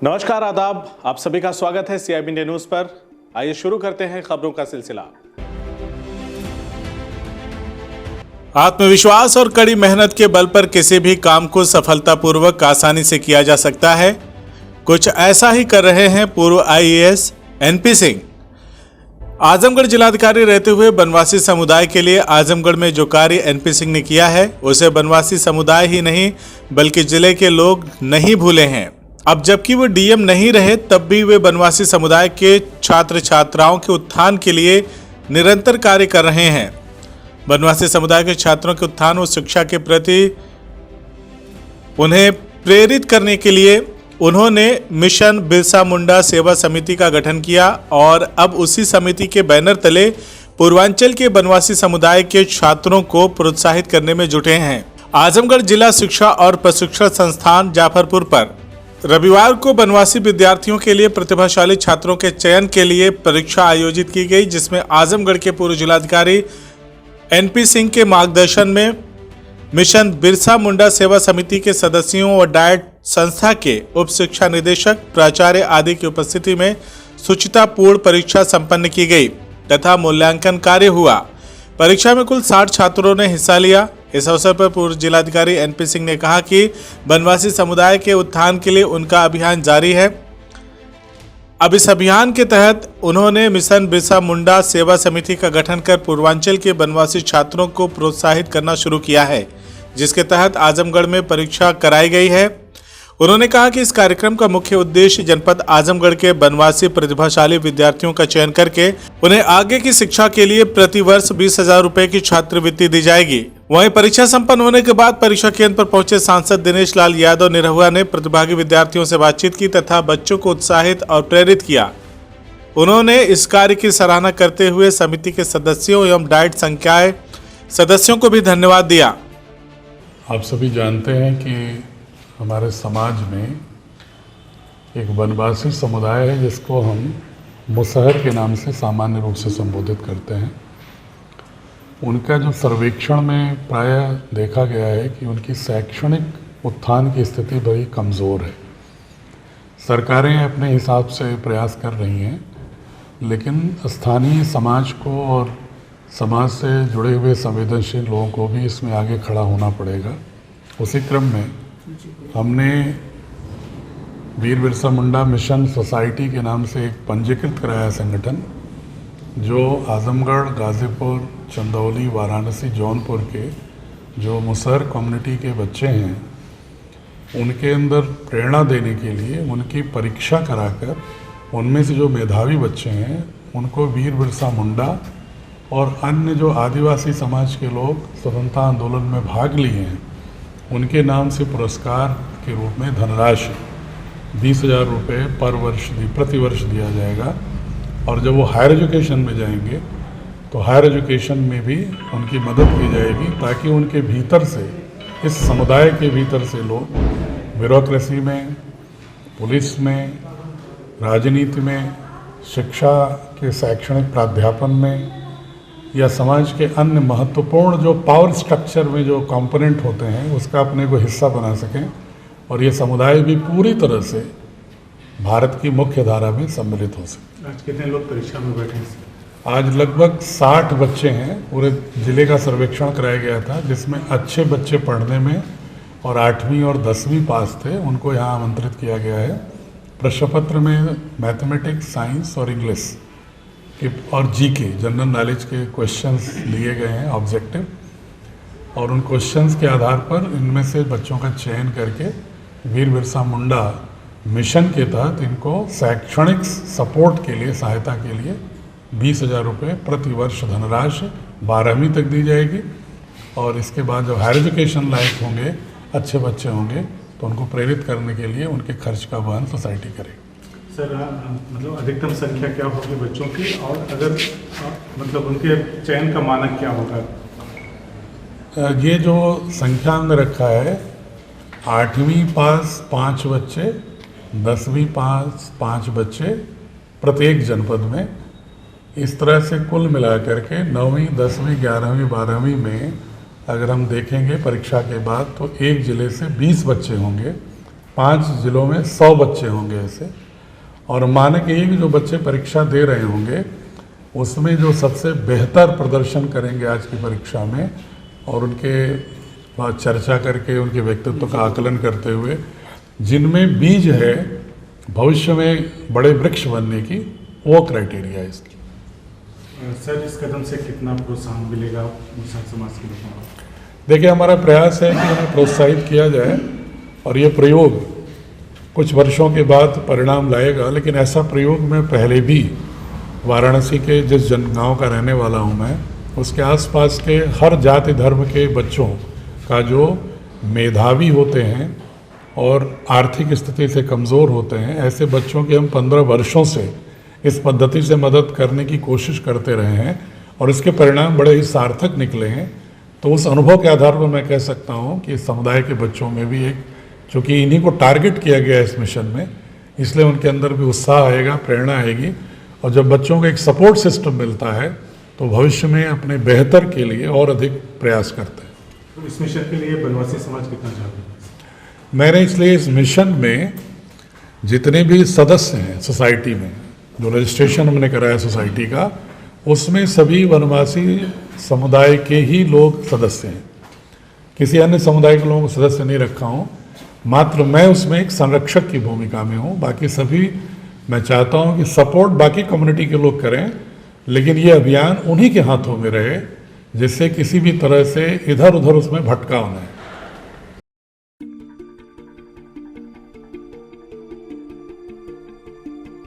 नमस्कार, आदाब। आप सभी का स्वागत है CIB इंडिया न्यूज पर। आइए शुरू करते हैं खबरों का सिलसिला। आत्मविश्वास और कड़ी मेहनत के बल पर किसी भी काम को सफलतापूर्वक आसानी से किया जा सकता है। कुछ ऐसा ही कर रहे हैं पूर्व IAS NP सिंह। आजमगढ़ जिलाधिकारी रहते हुए बनवासी समुदाय के लिए आजमगढ़ में जो कार्य NP सिंह ने किया है उसे बनवासी समुदाय ही नहीं बल्कि जिले के लोग नहीं भूले हैं। अब जबकि वो DM नहीं रहे तब भी वे बनवासी समुदाय के छात्र छात्राओं के उत्थान के लिए निरंतर कार्य कर रहे हैं। बनवासी समुदाय के छात्रों के उत्थान और शिक्षा के प्रति उन्हें प्रेरित करने के लिए उन्होंने मिशन बिरसा मुंडा सेवा समिति का गठन किया और अब उसी समिति के बैनर तले पूर्वांचल के बनवासी समुदाय के छात्रों को प्रोत्साहित करने में जुटे हैं। आजमगढ़ जिला शिक्षा और प्रशिक्षण संस्थान जाफरपुर पर रविवार को बनवासी विद्यार्थियों के लिए प्रतिभाशाली छात्रों के चयन के लिए परीक्षा आयोजित की गई, जिसमें आजमगढ़ के पूर्व जिलाधिकारी NP सिंह के मार्गदर्शन में मिशन बिरसा मुंडा सेवा समिति के सदस्यों और डाइट संस्था के उप शिक्षा निदेशक, प्राचार्य आदि की उपस्थिति में शुचितापूर्ण परीक्षा संपन्न की गई तथा मूल्यांकन कार्य हुआ। परीक्षा में कुल 60 छात्रों ने हिस्सा लिया। इस अवसर पर पूर्व जिलाधिकारी NP सिंह ने कहा कि बनवासी समुदाय के उत्थान के लिए उनका अभियान जारी है। अब इस अभियान के तहत उन्होंने मिशन बिरसा मुंडा सेवा समिति का गठन कर पूर्वांचल के बनवासी छात्रों को प्रोत्साहित करना शुरू किया है, जिसके तहत आजमगढ़ में परीक्षा कराई गई है। उन्होंने कहा कि इस कार्यक्रम का मुख्य उद्देश्य जनपद आजमगढ़ के बनवासी प्रतिभाशाली विद्यार्थियों का चयन करके उन्हें आगे की शिक्षा के लिए प्रति वर्ष 20,000 रुपए की छात्रवृत्ति दी जाएगी। वहीं परीक्षा संपन्न होने के बाद परीक्षा केंद्र पर पहुंचे सांसद दिनेश लाल यादव निरहुआ ने प्रतिभागी विद्यार्थियों से बातचीत की तथा बच्चों को उत्साहित और प्रेरित किया। उन्होंने इस कार्य की सराहना करते हुए समिति के सदस्यों एवं डाइट संकाय सदस्यों को भी धन्यवाद दिया। आप सभी जानते हैं कि हमारे समाज में एक बनवासी समुदाय है जिसको हम मुसहर के नाम से सामान्य रूप से संबोधित करते हैं। उनका जो सर्वेक्षण में प्रायः देखा गया है कि उनकी शैक्षणिक उत्थान की स्थिति बड़ी कमज़ोर है। सरकारें अपने हिसाब से प्रयास कर रही हैं, लेकिन स्थानीय समाज को और समाज से जुड़े हुए संवेदनशील लोगों को भी इसमें आगे खड़ा होना पड़ेगा। उसी क्रम में हमने वीर बिरसा मुंडा मिशन सोसाइटी के नाम से एक पंजीकृत कराया संगठन, जो आजमगढ़, गाज़ीपुर, चंदौली, वाराणसी, जौनपुर के जो मुसहर कम्युनिटी के बच्चे हैं उनके अंदर प्रेरणा देने के लिए उनकी परीक्षा कराकर उनमें से जो मेधावी बच्चे हैं उनको वीर बिरसा मुंडा और अन्य जो आदिवासी समाज के लोग स्वतंत्रता आंदोलन में भाग लिए हैं उनके नाम से पुरस्कार के रूप में धनराशि 20,000 रुपये प्रति वर्ष दिया जाएगा। और जब वो हायर एजुकेशन में जाएंगे तो हायर एजुकेशन में भी उनकी मदद की जाएगी, ताकि उनके भीतर से, इस समुदाय के भीतर से लोग ब्यूरोक्रेसी में, पुलिस में, राजनीति में, शिक्षा के शैक्षणिक प्राध्यापन में या समाज के अन्य महत्वपूर्ण जो पावर स्ट्रक्चर में जो कंपोनेंट होते हैं उसका अपने को हिस्सा बना सकें और ये समुदाय भी पूरी तरह से भारत की मुख्य धारा में सम्मिलित हो सके। आज कितने लोग परीक्षा में बैठे हैं? आज लगभग 60 बच्चे हैं। पूरे जिले का सर्वेक्षण कराया गया था, जिसमें अच्छे बच्चे पढ़ने में और 8वीं और 10वीं पास थे, उनको यहाँ आमंत्रित किया गया है। प्रश्न पत्र में मैथमेटिक्स, साइंस और इंग्लिश और GK जनरल नॉलेज के क्वेश्चंस लिए गए हैं ऑब्जेक्टिव, और उन क्वेश्चंस के आधार पर इनमें से बच्चों का चयन करके वीर बिरसा मुंडा मिशन के तहत इनको शैक्षणिक सपोर्ट के लिए, सहायता के लिए 20,000 रुपये प्रति वर्ष धनराशि 12वीं तक दी जाएगी। और इसके बाद जब हायर एजुकेशन लायक होंगे, अच्छे बच्चे होंगे, तो उनको प्रेरित करने के लिए उनके खर्च का वहन सोसाइटी करेगी। सर, मतलब अधिकतम संख्या क्या होगी बच्चों की, और अगर मतलब उनके चयन का मानक क्या होगा? ये जो संख्या हमने रखा है, 8वीं पास 5 बच्चे, 10वीं पास 5 बच्चे प्रत्येक जनपद में, इस तरह से कुल मिला करके 9वीं, 10वीं, 11वीं, 12वीं में अगर हम देखेंगे परीक्षा के बाद तो एक ज़िले से 20 बच्चे होंगे 5 जिलों में 100 बच्चे होंगे ऐसे, और माने कि जो बच्चे परीक्षा दे रहे होंगे उसमें जो सबसे बेहतर प्रदर्शन करेंगे आज की परीक्षा में, और उनके बाद चर्चा करके उनके व्यक्तित्व का आकलन करते हुए जिनमें बीज है भविष्य में बड़े वृक्ष बनने की, वो क्राइटेरिया है इसकी। सर, इस कदम से कितना प्रोत्साहन मिलेगा मुसहर समाज के लोगों को? देखिए, हमारा प्रयास है कि उन्हें प्रोत्साहित किया जाए, और ये प्रयोग कुछ वर्षों के बाद परिणाम लाएगा। लेकिन ऐसा प्रयोग मैं पहले भी वाराणसी के जिस गांव का रहने वाला हूं मैं, उसके आसपास के हर जाति धर्म के बच्चों का जो मेधावी होते हैं और आर्थिक स्थिति से कमज़ोर होते हैं, ऐसे बच्चों की हम 15 वर्षों से इस पद्धति से मदद करने की कोशिश करते रहे हैं, और इसके परिणाम बड़े ही सार्थक निकले हैं। तो उस अनुभव के आधार पर मैं कह सकता हूं कि समुदाय के बच्चों में भी एक, चूँकि इन्हीं को टारगेट किया गया है इस मिशन में, इसलिए उनके अंदर भी उत्साह आएगा, प्रेरणा आएगी, और जब बच्चों को एक सपोर्ट सिस्टम मिलता है तो भविष्य में अपने बेहतर के लिए और अधिक प्रयास करते हैं। तो इस मिशन के लिए बनवासी समाज कितना जागरूक है? मैंने इसलिए इस मिशन में जितने भी सदस्य हैं सोसाइटी में, जो रजिस्ट्रेशन हमने कराया सोसाइटी का, उसमें सभी वनवासी समुदाय के ही लोग सदस्य हैं। किसी अन्य समुदाय के लोगों को सदस्य नहीं रखा हूँ, मात्र मैं उसमें एक संरक्षक की भूमिका में हूँ। बाकी सभी मैं चाहता हूँ कि सपोर्ट बाकी कम्युनिटी के लोग करें, लेकिन ये अभियान उन्हीं के हाथों में रहे, जिससे किसी भी तरह से इधर उधर उसमें भटकाव न है।